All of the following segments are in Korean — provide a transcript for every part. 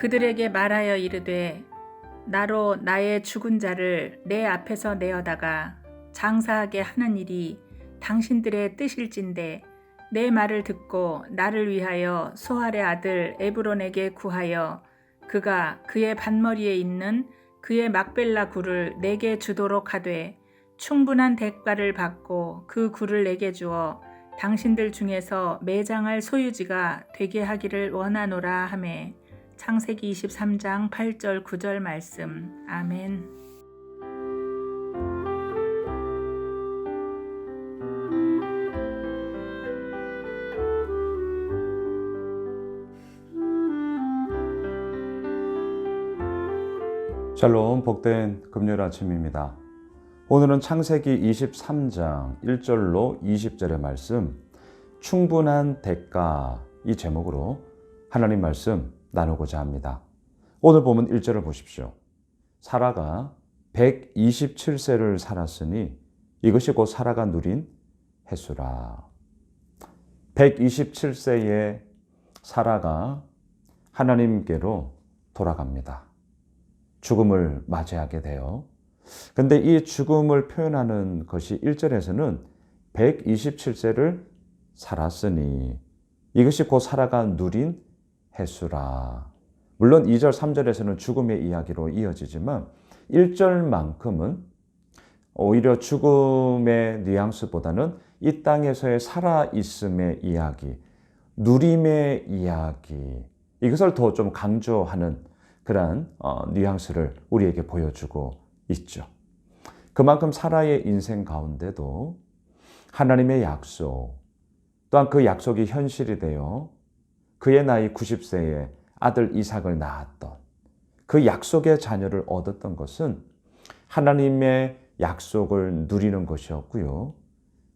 그들에게 말하여 이르되 나로 나의 죽은 자를 내 앞에서 내어다가 장사하게 하는 일이 당신들의 뜻일진데 내 말을 듣고 나를 위하여 소할의 아들 에브론에게 구하여 그가 그의 밭머리에 있는 그의 막벨라 굴을 내게 주도록 하되 충분한 대가를 받고 그 굴을 내게 주어 당신들 중에서 매장할 소유지가 되게 하기를 원하노라 하매. 창세기 23장 8절 9절 말씀. 아멘. 샬롬, 복된 금요일 아침입니다. 오늘은 창세기 23장 1절로 20절의 말씀, 충분한 대가, 이 제목으로 하나님 말씀 나누고자 합니다. 오늘 보면 1절을 보십시오. 사라가 127세를 살았으니 이것이 곧 사라가 누린 해수라. 127세의 사라가 하나님께로 돌아갑니다. 죽음을 맞이하게 돼요. 근데 이 죽음을 표현하는 것이 1절에서는 127세를 살았으니 이것이 곧 사라가 누린 해수라. 물론 2절, 3절에서는 죽음의 이야기로 이어지지만 1절만큼은 오히려 죽음의 뉘앙스보다는 이 땅에서의 살아있음의 이야기, 누림의 이야기, 이것을 더 좀 강조하는 그러한 뉘앙스를 우리에게 보여주고 있죠. 그만큼 사라의 인생 가운데도 하나님의 약속, 또한 그 약속이 현실이 되어 그의 나이 90세에 아들 이삭을 낳았던 그 약속의 자녀를 얻었던 것은 하나님의 약속을 누리는 것이었고요.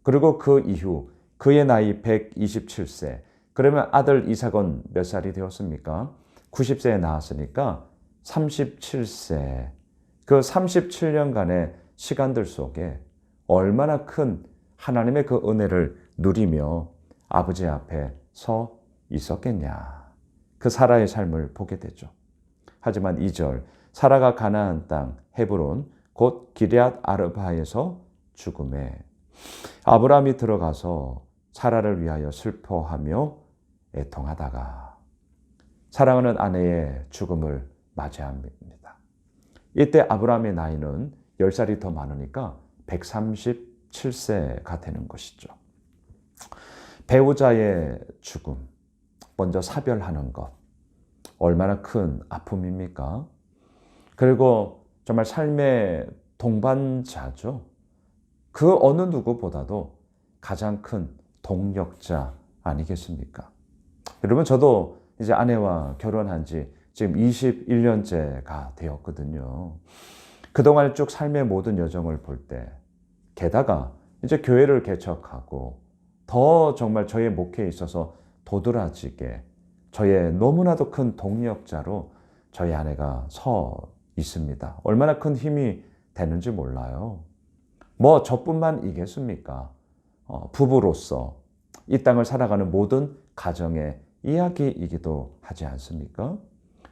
그리고 그 이후 그의 나이 127세, 그러면 아들 이삭은 몇 살이 되었습니까? 90세에 나왔으니까 37세, 그 37년간의 시간들 속에 얼마나 큰 하나님의 그 은혜를 누리며 아버지 앞에 서 있었겠냐. 그 사라의 삶을 보게 되죠. 하지만 2절, 사라가 가나안 땅 헤브론 곧 기럇 아르바에서 죽음에. 아브라함이 들어가서 사라를 위하여 슬퍼하며 애통하다가 사랑하는 아내의 죽음을 맞이합니다. 이때 아브라함의 나이는 10살이 더 많으니까 137세가 되는 것이죠. 배우자의 죽음, 먼저 사별하는 것, 얼마나 큰 아픔입니까? 그리고 정말 삶의 동반자죠. 그 어느 누구보다도 가장 큰 동력자 아니겠습니까? 여러분, 저도 이제 아내와 결혼한 지 지금 21년째가 되었거든요. 그동안 쭉 삶의 모든 여정을 볼 때, 게다가 이제 교회를 개척하고 더 정말 저의 목회에 있어서 도드라지게 저의 너무나도 큰 동력자로 저희 아내가 서 있습니다. 얼마나 큰 힘이 되는지 몰라요. 뭐 저뿐만이겠습니까? 부부로서 이 땅을 살아가는 모든 가정의 이야기이기도 하지 않습니까?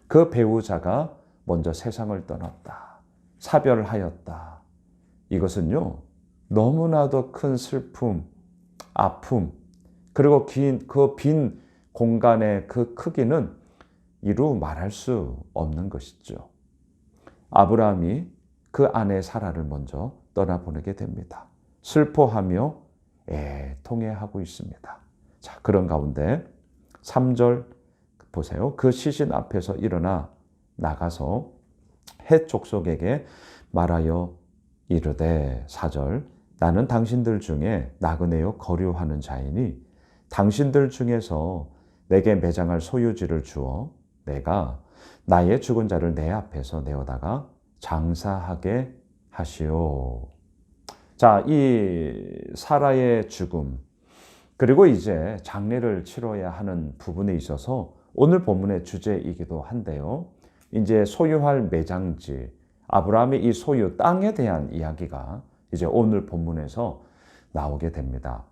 그 배우자가 먼저 세상을 떠났다. 사별하였다. 이것은요, 너무나도 큰 슬픔, 아픔, 그리고 그 빈 공간의 그 크기는 이루 말할 수 없는 것이죠. 아브라함이 그 아내 사라를 먼저 떠나보내게 됩니다. 슬퍼하며 애통해하고 있습니다. 자, 그런 가운데 3절 보세요. 그 시신 앞에서 일어나 나가서 헷 족속에게 말하여 이르되 4절 나는 당신들 중에 나그네요 거류하는 자이니 당신들 중에서 내게 매장할 소유지를 주어 내가 나의 죽은 자를 내 앞에서 내어다가 장사하게 하시오. 자, 이 사라의 죽음, 그리고 이제 장례를 치러야 하는 부분에 있어서 오늘 본문의 주제이기도 한데요. 이제 소유할 매장지, 아브라함의 이 소유 땅에 대한 이야기가 이제 오늘 본문에서 나오게 됩니다.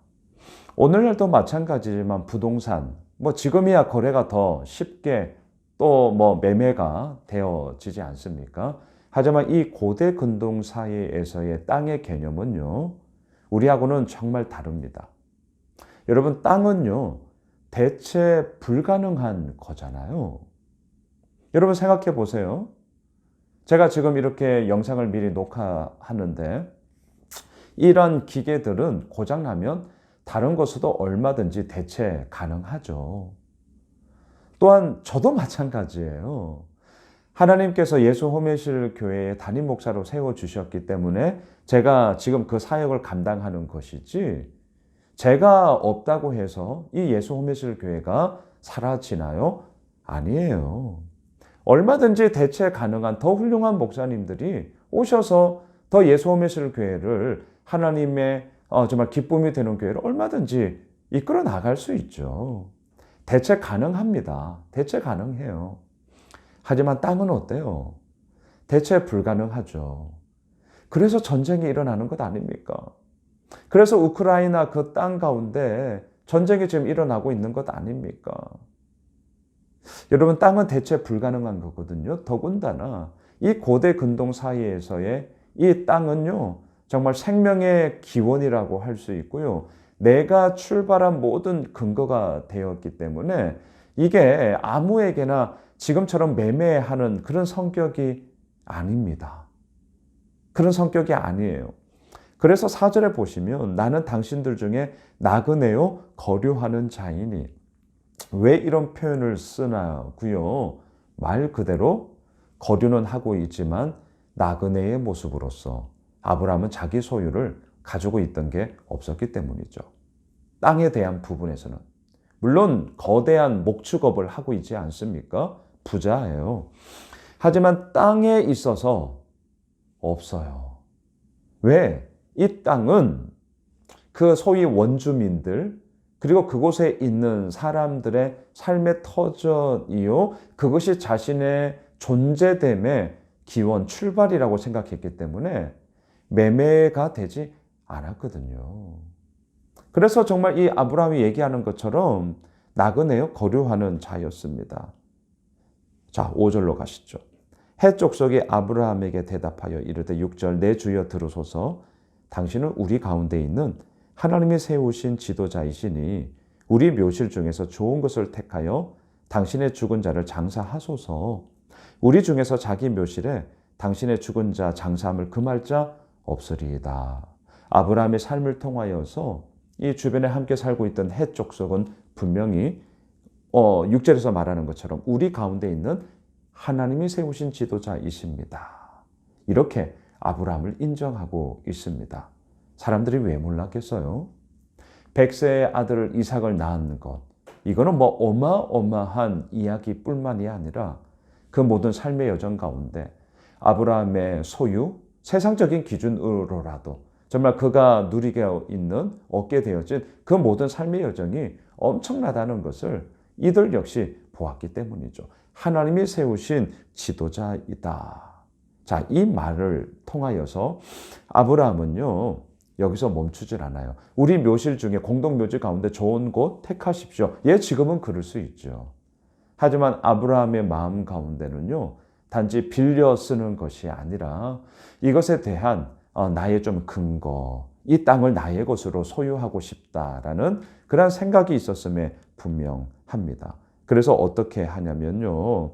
오늘날도 마찬가지지만 부동산, 지금이야 거래가 더 쉽게 또 뭐 매매가 되어지지 않습니까? 하지만 이 고대 근동 사이에서의 땅의 개념은요, 우리하고는 정말 다릅니다. 여러분, 땅은요, 대체 불가능한 거잖아요. 여러분 생각해 보세요. 제가 지금 이렇게 영상을 미리 녹화하는데 이런 기계들은 고장나면 다른 것으로도 얼마든지 대체 가능하죠. 또한 저도 마찬가지예요. 하나님께서 예수 호메실 교회의 담임 목사로 세워주셨기 때문에 제가 지금 그 사역을 감당하는 것이지, 제가 없다고 해서 이 예수 호메실 교회가 사라지나요? 아니에요. 얼마든지 대체 가능한 더 훌륭한 목사님들이 오셔서 더 예수 호메실 교회를 하나님의 정말 기쁨이 되는 교회를 얼마든지 이끌어 나갈 수 있죠. 대체 가능합니다. 대체 가능해요. 하지만 땅은 어때요? 대체 불가능하죠. 그래서 전쟁이 일어나는 것 아닙니까? 그래서 우크라이나 그 땅 가운데 전쟁이 지금 일어나고 있는 것 아닙니까? 여러분, 땅은 대체 불가능한 거거든요. 더군다나 이 고대 근동 사이에서의 이 땅은요, 정말 생명의 기원이라고 할 수 있고요. 내가 출발한 모든 근거가 되었기 때문에 이게 아무에게나 지금처럼 매매하는 그런 성격이 아닙니다. 그런 성격이 아니에요. 그래서 4절에 보시면 나는 당신들 중에 나그네요 거류하는 자이니, 왜 이런 표현을 쓰나고요? 말 그대로 거류는 하고 있지만 나그네의 모습으로서 아브라함은 자기 소유를 가지고 있던 게 없었기 때문이죠. 땅에 대한 부분에서는 물론 거대한 목축업을 하고 있지 않습니까? 부자예요. 하지만 땅에 있어서 없어요. 왜? 이 땅은 그 소위 원주민들, 그리고 그곳에 있는 사람들의 삶의 터전이요, 그것이 자신의 존재됨의 기원, 출발이라고 생각했기 때문에 매매가 되지 않았거든요. 그래서 정말 이 아브라함이 얘기하는 것처럼 나그네요 거류하는 자였습니다. 자, 5절로 가시죠. 헷 족속이 아브라함에게 대답하여 이르되 6절 내 주여 들으소서, 당신은 우리 가운데 있는 하나님이 세우신 지도자이시니 우리 묘실 중에서 좋은 것을 택하여 당신의 죽은 자를 장사하소서. 우리 중에서 자기 묘실에 당신의 죽은 자 장사함을 금할 자 없으리이다. 아브라함의 삶을 통하여서 이 주변에 함께 살고 있던 헷 족속은 분명히 6절에서 말하는 것처럼 우리 가운데 있는 하나님이 세우신 지도자이십니다. 이렇게 아브라함을 인정하고 있습니다. 사람들이 왜 몰랐겠어요? 100세의 아들 이삭을 낳은 것, 이거는 뭐 어마어마한 이야기뿐만이 아니라 그 모든 삶의 여정 가운데 아브라함의 소유, 세상적인 기준으로라도 정말 그가 누리게 있는, 얻게 되어진 그 모든 삶의 여정이 엄청나다는 것을 이들 역시 보았기 때문이죠. 하나님이 세우신 지도자이다. 자, 이 말을 통하여서 아브라함은요, 여기서 멈추질 않아요. 우리 묘실 중에 공동묘지 가운데 좋은 곳 택하십시오. 예, 지금은 그럴 수 있죠. 하지만 아브라함의 마음 가운데는요, 단지 빌려 쓰는 것이 아니라 이것에 대한 나의 좀 근거, 이 땅을 나의 것으로 소유하고 싶다라는 그런 생각이 있었음에 분명합니다. 그래서 어떻게 하냐면요,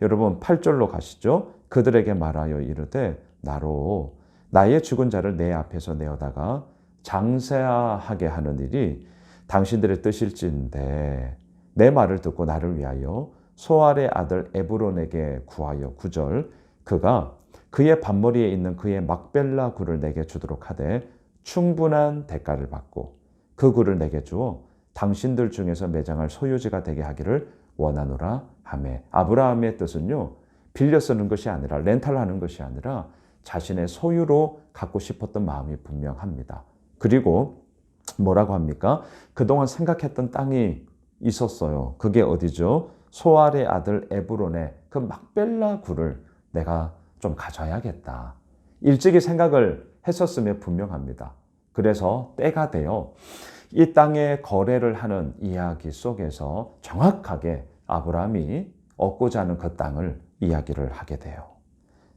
여러분 8절로 가시죠. 그들에게 말하여 이르되 나로 나의 죽은 자를 내 앞에서 내어다가 장사하게 하는 일이 당신들의 뜻일진데 내 말을 듣고 나를 위하여 소알의 아들 에브론에게 구하여 9절 그가 그의 밭머리에 있는 그의 막벨라 굴을 내게 주도록 하되 충분한 대가를 받고 그 굴을 내게 주어 당신들 중에서 매장할 소유지가 되게 하기를 원하노라 하매. 아브라함의 뜻은요, 빌려 쓰는 것이 아니라, 렌탈하는 것이 아니라 자신의 소유로 갖고 싶었던 마음이 분명합니다. 그리고 뭐라고 합니까? 그동안 생각했던 땅이 있었어요. 그게 어디죠? 소알의 아들 에브론의 그 막벨라 굴을 내가 좀 가져야겠다. 일찍이 생각을 했었음에 분명합니다. 그래서 때가 되어 이 땅의 거래를 하는 이야기 속에서 정확하게 아브라함이 얻고자 하는 그 땅을 이야기를 하게 돼요.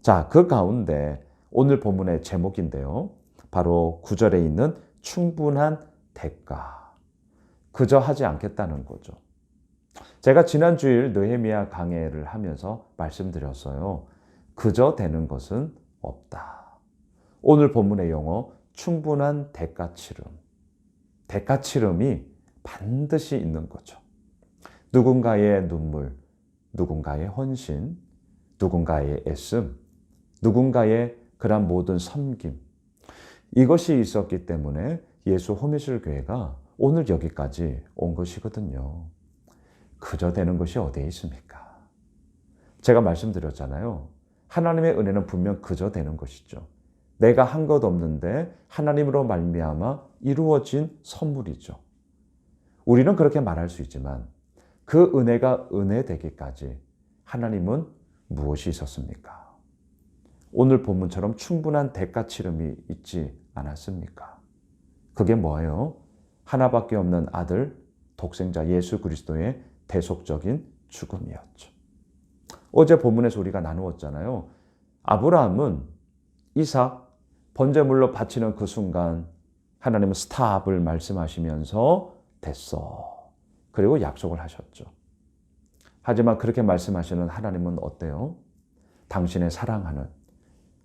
자, 그 가운데 오늘 본문의 제목인데요. 바로 9절에 있는 충분한 대가. 그저 하지 않겠다는 거죠. 제가 지난 주일 느헤미야 강해를 하면서 말씀드렸어요. 그저 되는 것은 없다. 오늘 본문의 용어 충분한 대가 치름. 대가 치름이 반드시 있는 거죠. 누군가의 눈물, 누군가의 헌신, 누군가의 애씀, 누군가의 그런 모든 섬김. 이것이 있었기 때문에 예수 호미실 교회가 오늘 여기까지 온 것이거든요. 그저 되는 것이 어디에 있습니까? 제가 말씀드렸잖아요. 하나님의 은혜는 분명 그저 되는 것이죠. 내가 한 것 없는데 하나님으로 말미암아 이루어진 선물이죠. 우리는 그렇게 말할 수 있지만 그 은혜가 은혜 되기까지 하나님은 무엇이 있었습니까? 오늘 본문처럼 충분한 대가 치름이 있지 않았습니까? 그게 뭐예요? 하나밖에 없는 아들, 독생자 예수 그리스도의 대속적인 죽음이었죠. 어제 본문에서 우리가 나누었잖아요. 아브라함은 이삭 번제물로 바치는 그 순간 하나님은 스탑을 말씀하시면서 됐어. 그리고 약속을 하셨죠. 하지만 그렇게 말씀하시는 하나님은 어때요? 당신의 사랑하는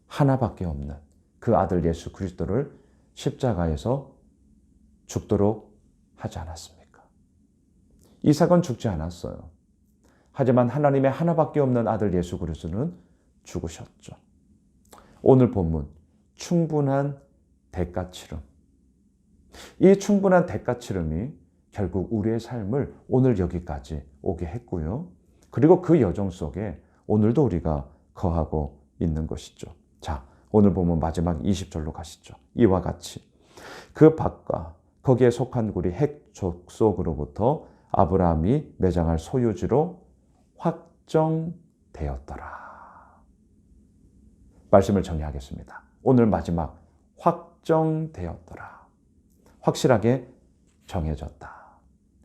하나밖에 없는 그 아들 예수 그리스도를 십자가에서 죽도록 하지 않았습니까? 이삭은 죽지 않았어요. 하지만 하나님의 하나밖에 없는 아들 예수 그리스도는 죽으셨죠. 오늘 본문 충분한 대가 치름. 이 충분한 대가 치름이 결국 우리의 삶을 오늘 여기까지 오게 했고요. 그리고 그 여정 속에 오늘도 우리가 거하고 있는 것이죠. 자, 오늘 보면 마지막 20절로 가시죠. 이와 같이 그 밭과 거기에 속한 굴이 핵 족속으로부터 아브라함이 매장할 소유지로 확정되었더라. 말씀을 정리하겠습니다. 오늘 마지막 확정되었더라. 확실하게 정해졌다.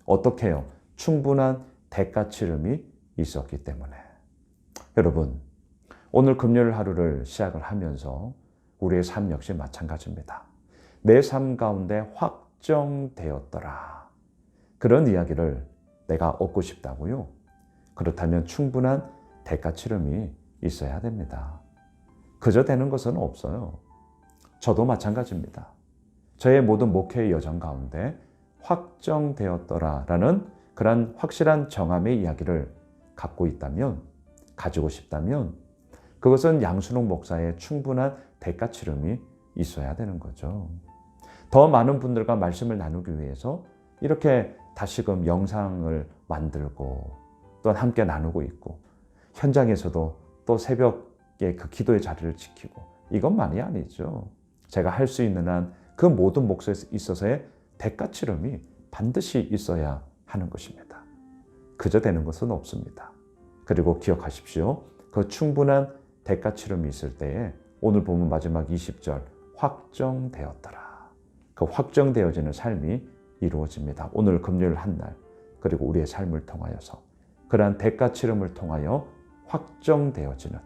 어떻게 해요? 충분한 대가 치름이 있었기 때문에. 여러분, 오늘 금요일 하루를 시작을 하면서 우리의 삶 역시 마찬가지입니다. 내 삶 가운데 확정되었더라. 그런 이야기를 내가 얻고 싶다고요? 그렇다면 충분한 대가 치름이 있어야 됩니다. 그저 되는 것은 없어요. 저도 마찬가지입니다. 저의 모든 목회의 여정 가운데 확정되었더라라는 그런 확실한 정함의 이야기를 갖고 있다면, 가지고 싶다면 그것은 양순옥 목사의 충분한 대가 치름이 있어야 되는 거죠. 더 많은 분들과 말씀을 나누기 위해서 이렇게 다시금 영상을 만들고 또 함께 나누고 있고 현장에서도 또 새벽에 그 기도의 자리를 지키고 이것만이 아니죠. 제가 할 수 있는 한 그 모든 몫에 있어서의 대가 치름이 반드시 있어야 하는 것입니다. 그저 되는 것은 없습니다. 그리고 기억하십시오. 그 충분한 대가 치름이 있을 때에 오늘 보면 마지막 20절 확정되었더라. 그 확정되어지는 삶이 이루어집니다. 오늘 금요일 한 날 그리고 우리의 삶을 통하여서 그러한 대가 치름을 통하여 확정되어지는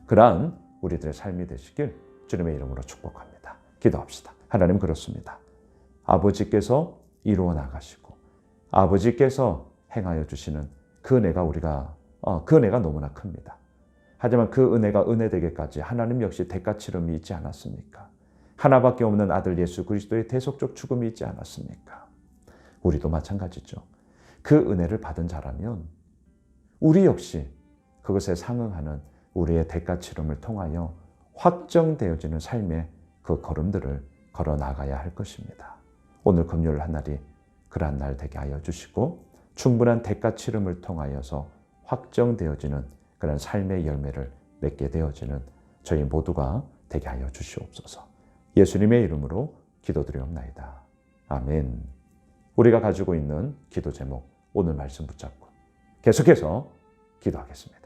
그러한 우리들의 삶이 되시길 주님의 이름으로 축복합니다. 기도합시다. 하나님 그렇습니다. 아버지께서 이루어 나가시고 아버지께서 행하여 주시는 그 은혜가 그 은혜가 너무나 큽니다. 하지만 그 은혜가 은혜되기까지 하나님 역시 대가 치름이 있지 않았습니까? 하나밖에 없는 아들 예수 그리스도의 대속적 죽음이 있지 않았습니까? 우리도 마찬가지죠. 그 은혜를 받은 자라면 우리 역시 그것에 상응하는 우리의 대가 치름을 통하여 확정되어지는 삶의 그 걸음들을 걸어 나가야 할 것입니다. 오늘 금요일 한 날이 그러한 날 되게 하여 주시고 충분한 대가 치름을 통하여서 확정되어지는 그런 삶의 열매를 맺게 되어지는 저희 모두가 되게 하여 주시옵소서. 예수님의 이름으로 기도드리옵나이다. 아멘. 우리가 가지고 있는 기도 제목 오늘 말씀 붙잡고 계속해서 기도하겠습니다.